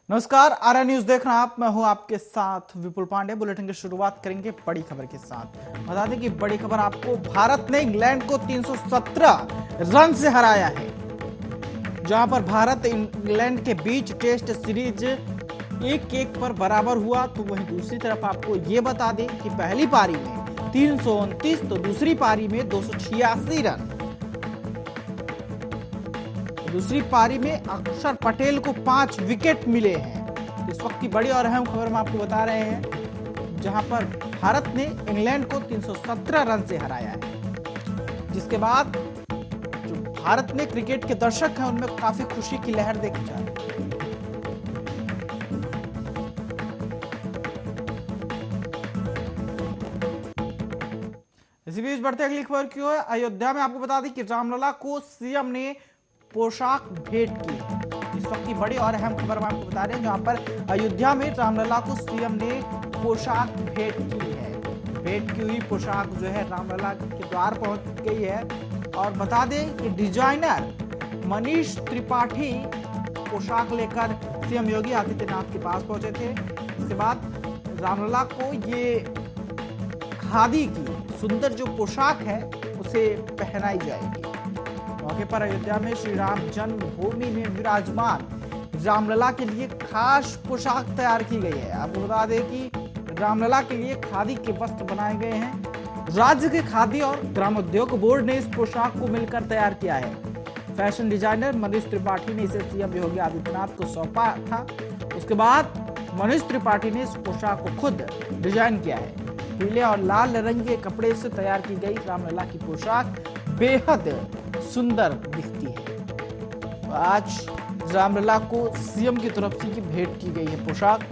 नमस्कार, आर्या न्यूज देख रहे हैं आप। मैं हूं आपके साथ विपुल पांडे। बुलेटिन की शुरुआत करेंगे बड़ी खबर के साथ। बता दें कि बड़ी खबर आपको, भारत ने इंग्लैंड को 317 रन से हराया है। जहां पर भारत इंग्लैंड के बीच टेस्ट सीरीज 1-1 पर बराबर हुआ, तो वहीं दूसरी तरफ आपको ये बता दें कि पहली पारी में 329 तो दूसरी पारी में 286 रन। दूसरी पारी में अक्षर पटेल को 5 विकेट मिले हैं। इस वक्त की बड़ी और अहम खबर हम आपको बता रहे हैं, जहां पर भारत ने इंग्लैंड को 317 रन से हराया है। जिसके बाद जो भारत में क्रिकेट के दर्शक हैं, उनमें काफी खुशी की लहर देखी जा रही है। इसी बीच बढ़ते अगली खबर की ओर। अयोध्या में आपको बता दें कि रामलला को सीएम ने पोशाक भेंट की है। इस वक्त की बड़ी और अहम खबर हम आपको बता रहे हैं, जहां पर अयोध्या में रामलला को सीएम ने पोशाक भेंट की है। भेंट की हुई पोशाक जो है रामलला के द्वार पहुंच गई है। और बता दें कि डिजाइनर मनीष त्रिपाठी पोशाक लेकर सीएम योगी आदित्यनाथ के पास पहुंचे थे। इसके बाद रामलला को ये खादी की सुंदर जो पोशाक है उसे पहनाई जाएगी। मौके पर अयोध्या में श्री राम जन्मभूमि में विराजमान रामलला के लिए खास पोशाक तैयार की गई है। आपको बता दें कि रामलला के लिए खादी के वस्त्र बनाए गए हैं। राज्य के खादी और ग्रामोद्योग बोर्ड ने इस पोशाक को मिलकर तैयार किया है। फैशन डिजाइनर मनीष त्रिपाठी ने इसे सीएम योगी आदित्यनाथ को सौंपा था। उसके बाद मनीष त्रिपाठी ने इस पोशाक को खुद डिजाइन किया है। पीले और लाल रंग के कपड़े से तैयार की गई रामलला की पोशाक बेहद सुंदर दिखती है। आज रामलला को सीएम की तरफ से भेंट की गई है पोशाक।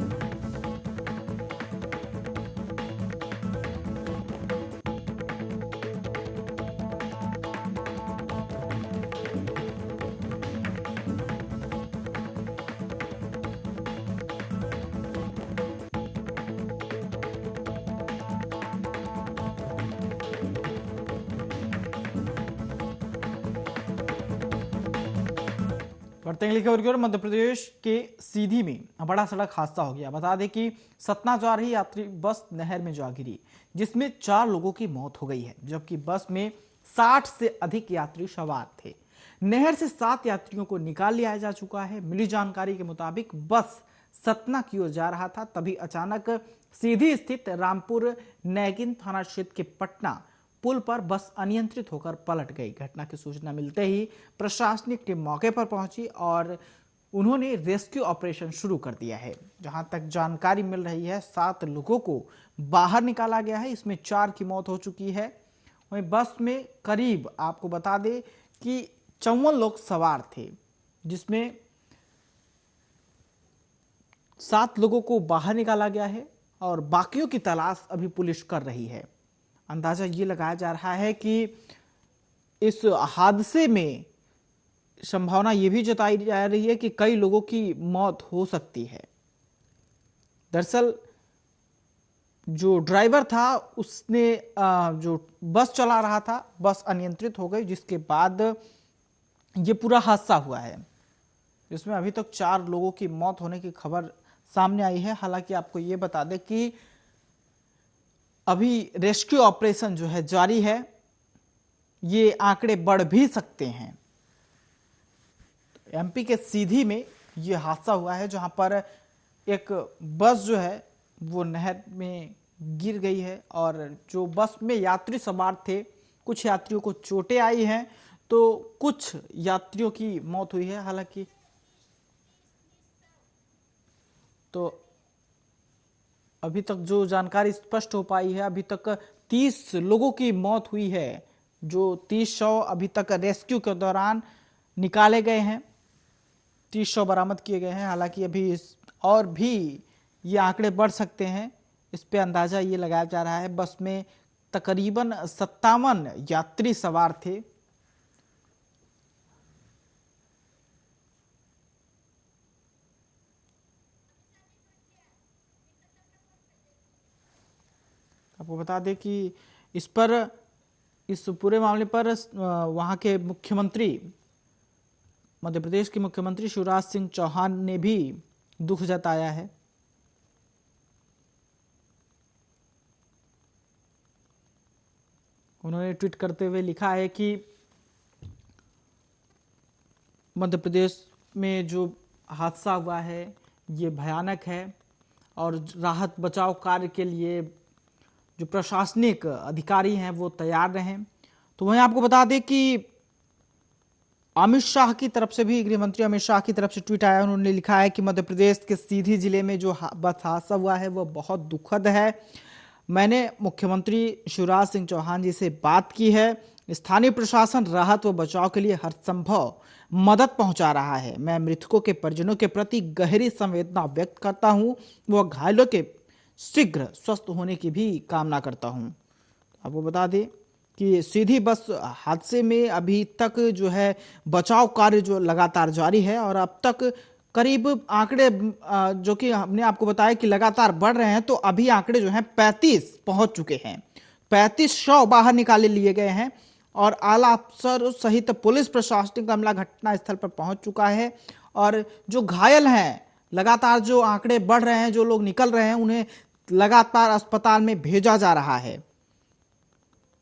बढ़ते हैं खबर की ओर। मध्य प्रदेश के सीधी में बड़ा सड़क हादसा हो गया। बता दें कि सतना जा रही यात्री बस नहर में जा गिरी, जिसमें 4 लोगों की मौत हो गई है, जबकि बस में 60 से अधिक यात्री सवार थे। नहर से 7 यात्रियों को निकाल लिया जा चुका है। मिली जानकारी के मुताबिक बस सतना की ओर जा रहा था, तभी अचानक सीधी स्थित रामपुर नैगिन थाना क्षेत्र के पटना पुल पर बस अनियंत्रित होकर पलट गई। घटना की सूचना मिलते ही प्रशासनिक टीम मौके पर पहुंची और उन्होंने रेस्क्यू ऑपरेशन शुरू कर दिया है। जहां तक जानकारी मिल रही है, 7 लोगों को बाहर निकाला गया है। इसमें 4 की मौत हो चुकी है। वहीं बस में करीब आपको बता दें कि 54 लोग सवार थे, जिसमें 7 लोगों को बाहर निकाला गया है और बाकियों की तलाश अभी पुलिस कर रही है। अंदाजा ये लगाया जा रहा है कि इस हादसे में संभावना ये भी जताई जा रही है कि कई लोगों की मौत हो सकती है। दरअसल जो ड्राइवर था उसने जो बस चला रहा था, बस अनियंत्रित हो गई, जिसके बाद ये पूरा हादसा हुआ है। इसमें अभी तक 4 लोगों की मौत होने की खबर सामने आई है। हालांकि आपको ये बता दें कि अभी रेस्क्यू ऑपरेशन जो है जारी है। ये आंकड़े बढ़ भी सकते हैं। एमपी के सीधी में ये हादसा हुआ है, जहां पर एक बस जो है वो नहर में गिर गई है और जो बस में यात्री सवार थे, कुछ यात्रियों को चोटें आई हैं, तो कुछ यात्रियों की मौत हुई है। हालांकि तो अभी तक जो जानकारी स्पष्ट हो पाई है, अभी तक 30 लोगों की मौत हुई है। जो 30 शव अभी तक रेस्क्यू के दौरान निकाले गए हैं, 30 शव बरामद किए गए हैं। हालांकि अभी और भी ये आंकड़े बढ़ सकते हैं। इस पे अंदाजा ये लगाया जा रहा है। बस में तकरीबन 57 यात्री सवार थे। आपको बता दें कि इस पूरे मामले पर वहां के मुख्यमंत्री, मध्य प्रदेश के मुख्यमंत्री शिवराज सिंह चौहान ने भी दुख जताया है। उन्होंने ट्वीट करते हुए लिखा है कि मध्य प्रदेश में जो हादसा हुआ है ये भयानक है और राहत बचाव कार्य के लिए जो प्रशासनिक अधिकारी हैं वो तैयार रहें। तो वहीं आपको बता दें कि अमित शाह की तरफ से भी, गृह मंत्री अमित शाह की तरफ से ट्वीट आया। उन्होंने लिखा है कि मध्य प्रदेश के सीधी जिले में जो बस हादसा हुआ है वह बहुत दुखद है। मैंने मुख्यमंत्री शिवराज सिंह चौहान जी से बात की है। स्थानीय प्रशासन राहत व बचाव के लिए हर संभव मदद पहुंचा रहा है। मैं मृतकों के परिजनों के प्रति गहरी संवेदना व्यक्त करता हूं व घायलों के शीघ्र स्वस्थ होने की भी कामना करता हूं। आपको बता दें कि सीधी बस हादसे में अभी तक जो है बचाव कार्य जो लगातार जारी है और अब तक करीब आंकड़े जो कि हमने आपको बताया कि लगातार बढ़ रहे हैं, तो अभी आंकड़े जो हैं 35 पहुंच चुके हैं। 35 शव बाहर निकाले लिए गए हैं और आला अफसर सहित पुलिस प्रशासनिक अमला घटना स्थल पर पहुंच चुका है। और जो घायल हैं, लगातार जो आंकड़े बढ़ रहे हैं, जो लोग निकल रहे हैं, उन्हें लगातार अस्पताल में भेजा जा रहा है।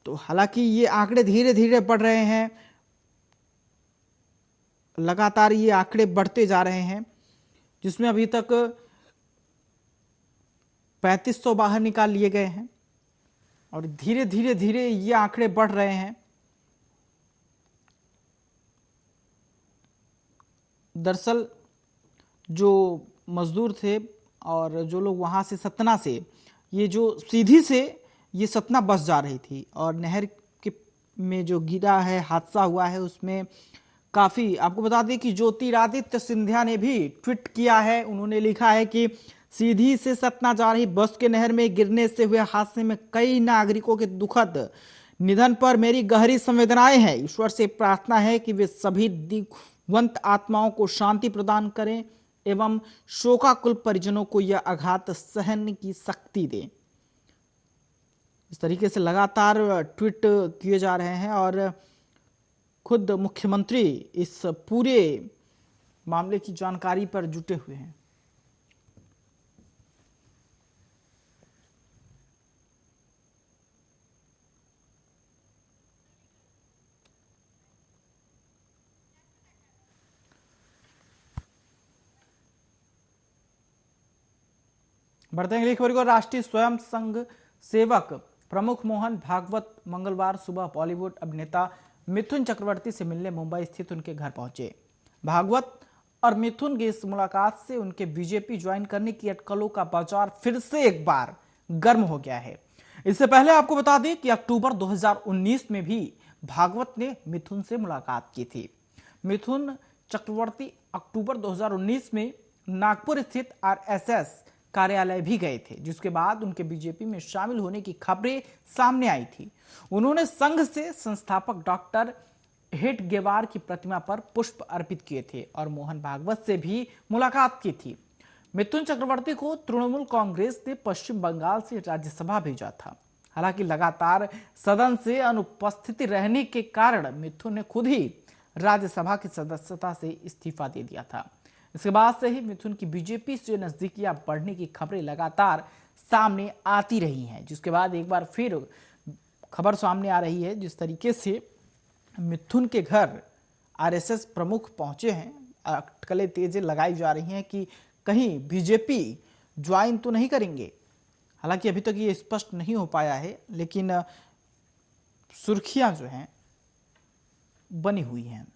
तो हालांकि ये आंकड़े धीरे धीरे बढ़ रहे हैं, लगातार ये आंकड़े बढ़ते जा रहे हैं, जिसमें अभी तक 3500 बाहर निकाल लिए गए हैं और धीरे धीरे धीरे ये आंकड़े बढ़ रहे हैं। दरअसल जो मजदूर थे और जो लोग वहां से सतना से, ये जो सीधी से ये सतना बस जा रही थी और नहर के में जो गिरा है, हादसा हुआ है, उसमें काफी, आपको बता दें कि ज्योतिरादित्य सिंधिया ने भी ट्वीट किया है। उन्होंने लिखा है कि सीधी से सतना जा रही बस के नहर में गिरने से हुए हादसे में कई नागरिकों के दुखद निधन पर मेरी गहरी संवेदनाएं हैं। ईश्वर से प्रार्थना है कि वे सभी दिवंगत आत्माओं को शांति प्रदान करें एवं शोकाकुल परिजनों को यह आघात सहन की शक्ति दें। इस तरीके से लगातार ट्वीट किए जा रहे हैं और खुद मुख्यमंत्री इस पूरे मामले की जानकारी पर जुटे हुए हैं। बढ़ते हैं अगली खबर को। राष्ट्रीय स्वयं संघ सेवक प्रमुख मोहन भागवत मंगलवार सुबह बॉलीवुड अभिनेता मिथुन चक्रवर्ती से मिलने मुंबई स्थित उनके घर पहुंचे। भागवत और मिथुन की इस मुलाकात से उनके बीजेपी ज्वाइन करने की अटकलों का बाजार फिर से एक बार गर्म हो गया है। इससे पहले आपको बता दें कि अक्टूबर 2019 में भी भागवत ने मिथुन से मुलाकात की थी। मिथुन चक्रवर्ती अक्टूबर 2019 में नागपुर स्थित आरएसएस कार्यालय भी गए थे, जिसके बाद उनके बीजेपी में शामिल होने की खबरें सामने आई थी। उन्होंने संघ से संस्थापक डॉक्टर हेडगेवार की प्रतिमा पर पुष्प अर्पित किए थे और मोहन भागवत से भी मुलाकात की थी। मिथुन चक्रवर्ती को तृणमूल कांग्रेस ने पश्चिम बंगाल से राज्यसभा भेजा था। हालांकि लगातार सदन से अनुपस्थिति रहने के कारण मिथुन ने खुद ही राज्यसभा की सदस्यता से इस्तीफा दे दिया था। इसके बाद से ही मिथुन की बीजेपी से नजदीकियां बढ़ने की खबरें लगातार सामने आती रही हैं, जिसके बाद एक बार फिर खबर सामने आ रही है जिस तरीके से मिथुन के घर आरएसएस प्रमुख पहुंचे हैं। अटकलें तेजी लगाई जा रही हैं कि कहीं बीजेपी ज्वाइन तो नहीं करेंगे। हालांकि अभी तक ये स्पष्ट नहीं हो पाया है, लेकिन सुर्खियां जो हैं बनी हुई हैं।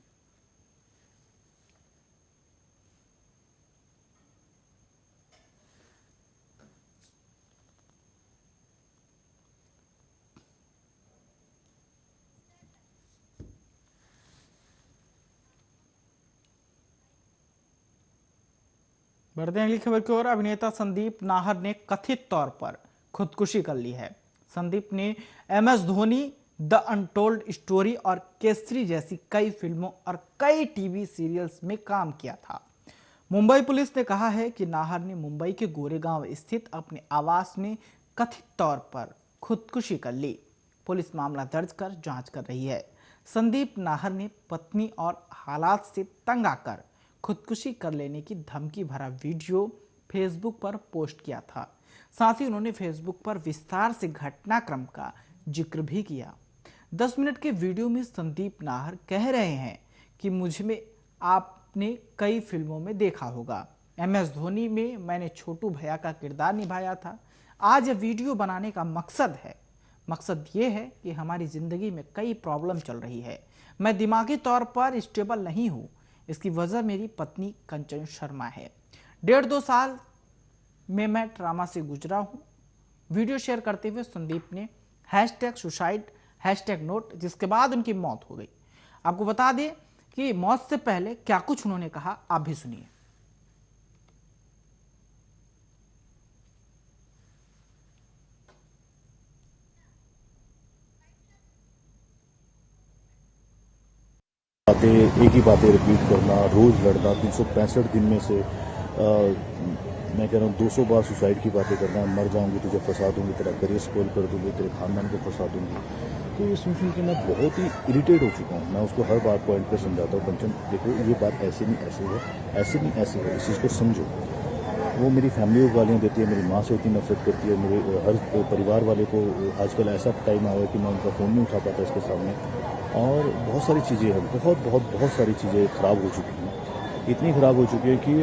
बढ़ते हैं अगली खबर की ओर। अभिनेता संदीप नाहर ने कथित तौर पर खुदकुशी कर ली है। संदीप ने MS Dhoni, the untold story और केसरी जैसी कई फिल्मों और कई टीवी सीरियल्स में काम किया था। मुंबई पुलिस ने कहा है कि नाहर ने मुंबई के गोरेगांव स्थित अपने आवास में कथित तौर पर खुदकुशी कर ली। पुलिस मामला दर्ज कर जांच कर रही है। संदीप नाहर ने पत्नी और हालात से तंग आकर खुदकुशी कर लेने की धमकी भरा वीडियो फेसबुक पर पोस्ट किया था। साथ ही उन्होंने फेसबुक पर विस्तार से घटनाक्रम का जिक्र भी किया। 10 मिनट के वीडियो में संदीप नाहर कह रहे हैं कि मुझे आपने कई फिल्मों में देखा होगा, MS धोनी में मैंने छोटू भैया का किरदार निभाया था। आज यह वीडियो बनाने का मकसद ये है कि हमारी जिंदगी में कई प्रॉब्लम चल रही है। मैं दिमागी तौर पर स्टेबल नहीं हूँ। इसकी वजह मेरी पत्नी कंचन शर्मा है। 1.5-2 साल में मैं ट्रामा से गुजरा हूँ। वीडियो शेयर करते हुए संदीप ने #सुसाइड #नोट, जिसके बाद उनकी मौत हो गई। आपको बता दें कि मौत से पहले क्या कुछ उन्होंने कहा, आप भी सुनिए। बातें, एक ही बातें रिपीट करना, रोज लड़ना, 365 दिन में से मैं कह रहा हूँ 200 बार सुसाइड की बातें करना, मर जाऊंगी तुझे फंसा दूंगी, तेरा करियर स्पॉइल कर दूंगी, तेरे खानदान को फंसा दूंगी। तो ये सुन के मैं बहुत ही इरिटेट हो चुका हूँ। मैं उसको हर बार पॉइंट पे समझाता हूँ, कंचन देखो ये बात ऐसे नहीं ऐसे है, ऐसे नहीं ऐसे है, इस चीज़ को समझो। वो मेरी फैमिली को गालियाँ देती है, मेरी माँ से इतनी नफरत करती है, मेरे हर परिवार वाले को। आजकल ऐसा टाइम आया कि मैं उनका फ़ोन नहीं उठा पाता इसके सामने, और बहुत सारी चीज़ें हैं, बहुत सारी चीज़ें ख़राब हो चुकी हैं, इतनी ख़राब हो चुकी है कि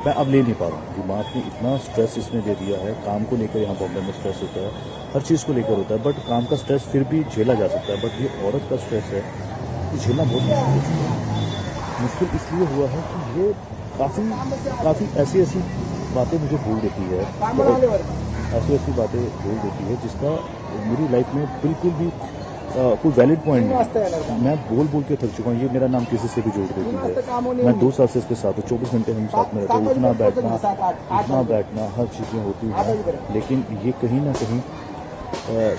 मैं अब ले नहीं पा रहा हूँ। दिमाग में इतना स्ट्रेस इसने दे दिया है। काम को लेकर यहाँ बॉम्बे में स्ट्रेस होता है, हर चीज़ को लेकर होता है, बट काम का स्ट्रेस फिर भी झेला जा सकता है, बट ये औरत का स्ट्रेस है, ये झेलना बहुत मुश्किल हो चुका है। मुश्किल इसलिए हुआ है कि ये काफ़ी ऐसी बातें मुझे बोल देती है, ऐसी बातें बोल देती है जिसका मेरी लाइफ में बिल्कुल भी कोई वैलिड पॉइंट नहीं। मैं बोल के थक चुका हूँ। ये मेरा नाम किसी से भी जोड़ देती है। मैं 2 साल से इसके साथ हूँ, 24 घंटे हम साथ में रहते हैं, उठना बैठना हर चीज़ें होती हैं, लेकिन ये कहीं ना कहीं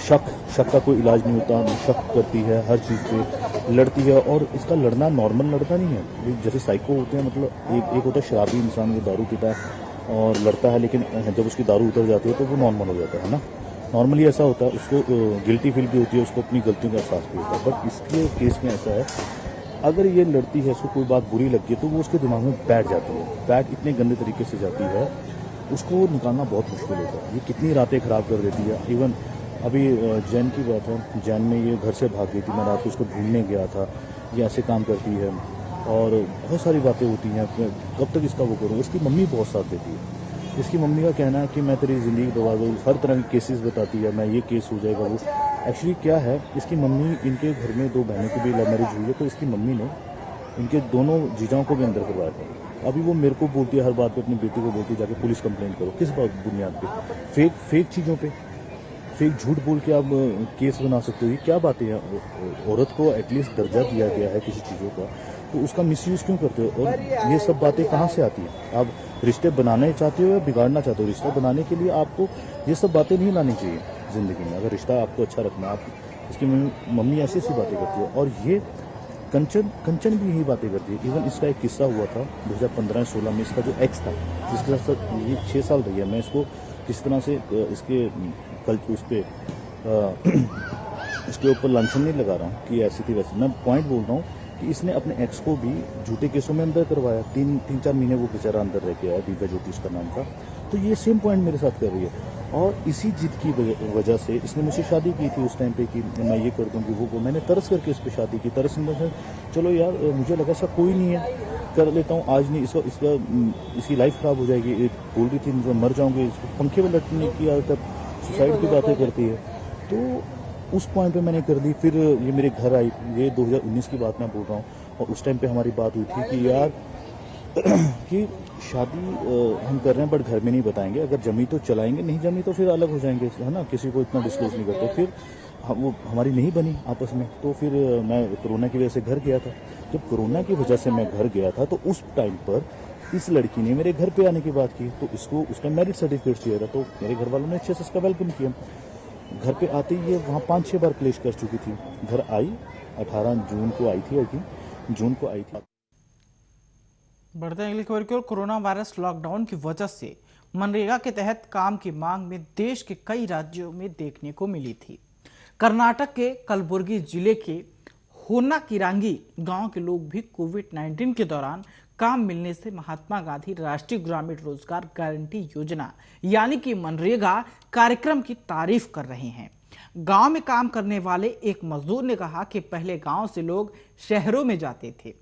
शक का कोई इलाज नहीं होता। शक करती है, हर चीज़ पे लड़ती है, और इसका लड़ना नॉर्मल लड़का नहीं है। जैसे साइको होते हैं, मतलब एक होता है शराबी इंसान, जो दारू पीता है और लड़ता है, लेकिन जब उसकी दारू उतर जाती है तो वो नॉर्मल हो जाता है ना। नॉर्मली ऐसा होता है, उसको गिल्टी फील भी होती है, उसको अपनी गलतियों का एहसास भी होता है। बट इसके केस में ऐसा है, अगर ये लड़ती है, उसको कोई बात बुरी लगती है तो वो उसके दिमाग में बैठ जाती है। बैठ इतने गंदे तरीके से जाती है, उसको निकालना बहुत मुश्किल होता है। ये कितनी रातें ख़राब कर देती है। इवन अभी जैन की बात है, जैन में ये घर से भाग गई थी, मैं रात को उसको ढूंढने गया था। ये ऐसे काम करती है और बहुत सारी बातें होती हैं। कब तक इसका वो करूँ। इसकी मम्मी बहुत साथ देती है। इसकी मम्मी का कहना है कि मैं तेरी ज़िंदगी बर्बाद हो, हर तरह के केसेस बताती है, मैं ये केस हो जाएगा वो। एक्चुअली क्या है, इसकी मम्मी, इनके घर में 2 बहनों की भी लव मैरिज हुई है, तो इसकी मम्मी ने इनके दोनों जीजाओं को भी अंदर करवाया था। अभी वो मेरे को बोलती है, हर बात पे अपनी बेटी को बोलती है जाके पुलिस कंप्लेंट करो। किस बात बुनियाद पे? फेक चीज़ों पे, फेक झूठ बोल के आप केस बना सकते हो। ये क्या बातें हैं? औरत को एटलीस्ट दर्जा दिया गया है किसी चीज़ों का, तो उसका मिसयूज़ क्यों करते हो? और ये सब बातें कहाँ से आती हैं? आप रिश्ते बनाना चाहते हो या बिगाड़ना चाहते हो? रिश्ता बनाने के लिए आपको ये सब बातें नहीं लानी चाहिए ज़िंदगी में। अगर रिश्ता आपको अच्छा रखना है, आप इसकी मम्मी ऐसी बातें करती है, और ये कंचन भी यही बातें करती है। इवन इसका एक किस्सा हुआ था 2015-16 में। इसका जो एक्स था, जिसके साथ ये 6 साल रही है, मैं इसको किस तरह से इसके कल उस पर इसके ऊपर लांछन नहीं लगा रहा हूँ कि ऐसी थी वैसी। मैं पॉइंट बोल रहा हूँ कि इसने अपने एक्स को भी झूठे केसों में अंदर करवाया। 3-4 महीने वो बेचारा अंदर रह के आया, दिव्या ज्योति उसका नाम था। तो ये सेम पॉइंट मेरे साथ कर रही है, और इसी जिद की वजह से इसने मुझसे शादी की थी उस टाइम पे कि मैं ये कर दूँगी वो। मैंने तरस करके इस पर शादी की। तरस में चलो यार, मुझे लगा ऐसा कोई नहीं है, कर लेता हूँ। आज नहीं, इसकी लाइफ ख़राब हो जाएगी। बोल रही थी मुझे मर जाऊँगी, पंखे में लटकने की आदत, सुसाइड की बातें करती है। तो उस पॉइंट पे मैंने कर दी। फिर ये मेरे घर आई, ये 2019 की बात मैं बोल रहा हूँ, और उस टाइम पे हमारी बात हुई थी कि यार कि शादी हम कर रहे हैं, बट घर में नहीं बताएंगे। अगर जमी तो चलाएंगे, नहीं जमी तो फिर अलग हो जाएंगे, है ना। किसी को इतना डिस्क्लोज नहीं करते। फिर वो हमारी नहीं बनी आपस में, तो फिर मैं कोरोना की वजह से घर गया था। जब कोरोना की वजह से मैं घर गया था, तो उस टाइम पर इस लड़की ने मेरे घर पे आने की बात की, तो इसको उसका मैरिज सर्टिफिकेट चाहिए था। तो मेरे घर वालों ने अच्छे से इसका वेलकम किया। घर पे आते ही ये वहाँ 5-6 बार क्लेश कर चुकी थी। घर आई, 18 जून को आई थी, आई थिंक जून को आई थी। बढ़ते हैं अगली खबर की ओर। कोरोना वायरस लॉकडाउन की वजह से मनरेगा के तहत काम की मांग में देश के कई राज्यों में देखने को मिली थी। कर्नाटक के कलबुर्गी जिले के होन्नाकिरांगी गांव के लोग भी कोविड-19 के दौरान काम मिलने से महात्मा गांधी राष्ट्रीय ग्रामीण रोजगार गारंटी योजना यानी कि मनरेगा कार्यक्रम की तारीफ कर रहे हैं। गांव में काम करने वाले एक मजदूर ने कहा कि पहले गांव से लोग शहरों में जाते थे,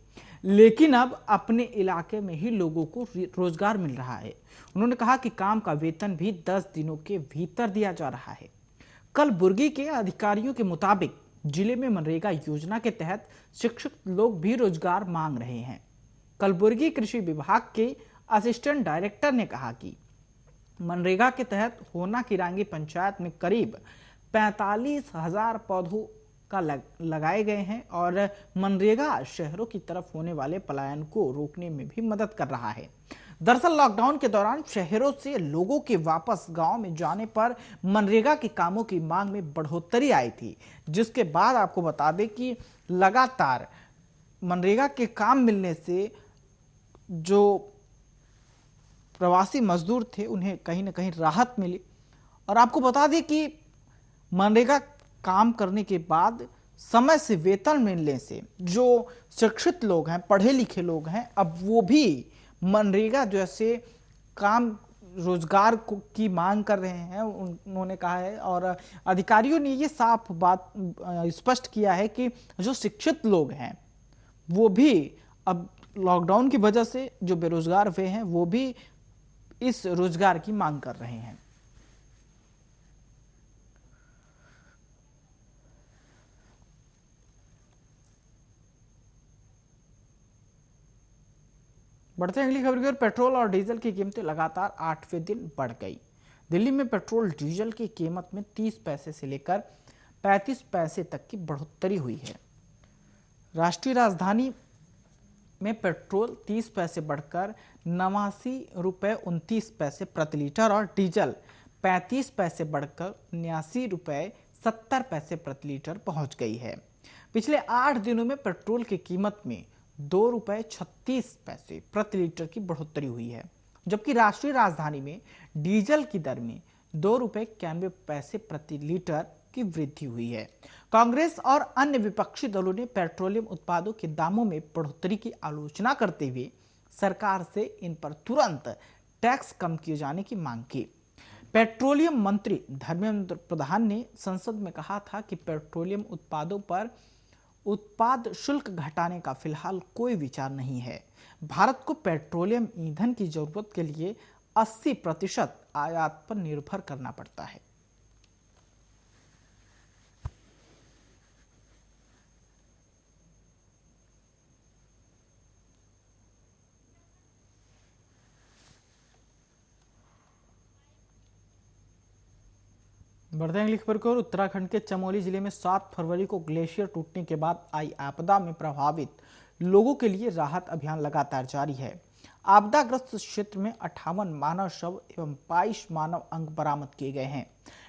लेकिन अब अपने इलाके में ही लोगों को रोजगार मिल रहा है। उन्होंने कहा कि काम का वेतन भी 10 दिनों के भीतर दिया जा रहा है। कलबुर्गी के अधिकारियों के मुताबिक जिले में मनरेगा योजना के तहत शिक्षित लोग भी रोजगार मांग रहे हैं। कलबुर्गी कृषि विभाग के असिस्टेंट डायरेक्टर ने कहा कि मनरेगा के तहत होना किरांगी पंचायत में करीब 45,000 पौधों का लगाए गए हैं और मनरेगा शहरों की तरफ होने वाले पलायन को रोकने में भी मदद कर रहा है। दरअसल लॉकडाउन के दौरान शहरों से लोगों के वापस गांव में जाने पर मनरेगा के कामों की मांग में बढ़ोतरी आई थी, जिसके बाद आपको बता दें कि लगातार मनरेगा के काम मिलने से जो प्रवासी मजदूर थे उन्हें कहीं ना कहीं राहत मिली। और आपको बता दें कि मनरेगा काम करने के बाद समय से वेतन मिलने से जो शिक्षित लोग हैं, पढ़े लिखे लोग हैं, अब वो भी मनरेगा जैसे काम रोजगार की मांग कर रहे हैं, उन्होंने कहा है। और अधिकारियों ने ये साफ बात स्पष्ट किया है कि जो शिक्षित लोग हैं वो भी अब लॉकडाउन की वजह से जो बेरोजगार हुए हैं वो भी इस रोजगार की मांग कर रहे हैं। बढ़ते हैं अगली खबर की ओर। पेट्रोल और डीजल की कीमतें लगातार 8वें दिन बढ़ गई। दिल्ली में पेट्रोल डीजल की कीमत में 30 पैसे से लेकर 35 पैसे तक की बढ़ोतरी हुई है। राष्ट्रीय राजधानी में पेट्रोल 30 पैसे बढ़कर 89 रुपये 29 पैसे प्रति लीटर और डीजल 35 पैसे बढ़कर 89 रुपये 70 पैसे प्रति लीटर पहुंच गई है। पिछले 8 दिनों में पेट्रोल की कीमत में 2 रुपये 36 पैसे प्रति लीटर की बढ़ोतरी हुई है, जबकि राष्ट्रीय राजधानी में डीजल की दर में 2 रुपये 91 पैसे प्रति लीटर की वृद्धि हुई है। कांग्रेस और अन्य विपक्षी दलों ने पेट्रोलियम उत्पादों के दामों में बढ़ोतरी की आलोचना करते हुए सरकार से इन पर तुरंत टैक्स कम किए जाने की मांग की। पेट्रोलियम मंत्री धर्मेंद्र प्रधान ने संसद में कहा था कि पेट्रोलियम उत्पादों पर उत्पाद शुल्क घटाने का फिलहाल कोई विचार नहीं है। भारत को पेट्रोलियम ईंधन की जरूरत के लिए 80% आयात पर निर्भर करना पड़ता है। बढ़ते हैं अगली खबर की ओर। उत्तराखंड के चमोली जिले में 7 फरवरी को ग्लेशियर टूटने के बाद आई आपदा में प्रभावित लोगों के लिए राहत अभियान लगातार जारी है। आपदाग्रस्त क्षेत्र में 58 मानव शव एवं 22 मानव अंग बरामद किए गए हैं।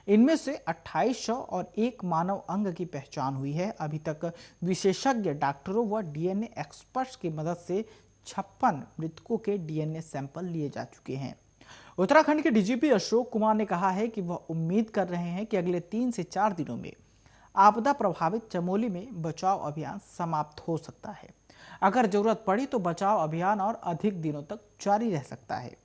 इनमें से 28 शव और 1 मानव अंग की पहचान हुई है। अभी तक विशेषज्ञ डॉक्टरों व डीएनए एक्सपर्ट्स की मदद से 56 मृतकों के डीएनए सैंपल लिए जा चुके हैं। उत्तराखंड के डीजीपी अशोक कुमार ने कहा है कि वह उम्मीद कर रहे हैं कि अगले 3 से 4 दिनों में आपदा प्रभावित चमोली में बचाव अभियान समाप्त हो सकता है। अगर जरूरत पड़ी तो बचाव अभियान और अधिक दिनों तक जारी रह सकता है।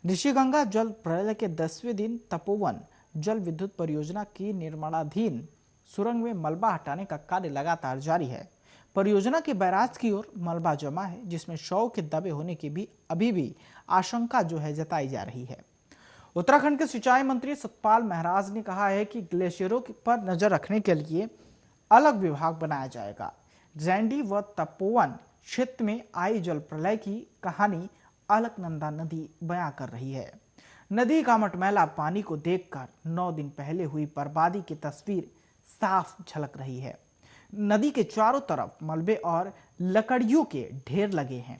ऋषिगंगा जल प्रलय के 10वें दिन तपोवन जल विद्युत परियोजना की निर्माणाधीन सुरंग में मलबा हटाने का कार्य लगातार जारी है। परियोजना के बैराज की ओर मलबा जमा है, जिसमें शव के दबे होने की भी अभी भी आशंका जताई जा रही है। उत्तराखंड के सिंचाई मंत्री सतपाल महाराज ने कहा है कि ग्लेशियरों पर नजर रखने के लिए अलग विभाग बनाया जाएगा। जैंडी व तपोवन क्षेत्र में आई जल प्रलय की कहानी अलकनंदा नदी बयां कर रही है। नदी का मटमैला पानी को देखकर 9 दिन पहले हुई बर्बादी की तस्वीर साफ झलक रही है। नदी के चारों तरफ मलबे और लकड़ियों के ढेर लगे हैं।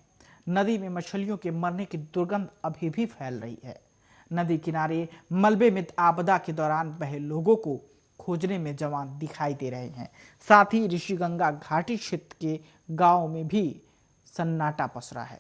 नदी में मछलियों के मरने की दुर्गंध अभी भी फैल रही है। नदी किनारे मलबे में आपदा के दौरान बहे लोगों को खोजने में जवान दिखाई दे रहे हैं। साथ ही ऋषिगंगा घाटी क्षेत्र के गांव में भी सन्नाटा पसरा है।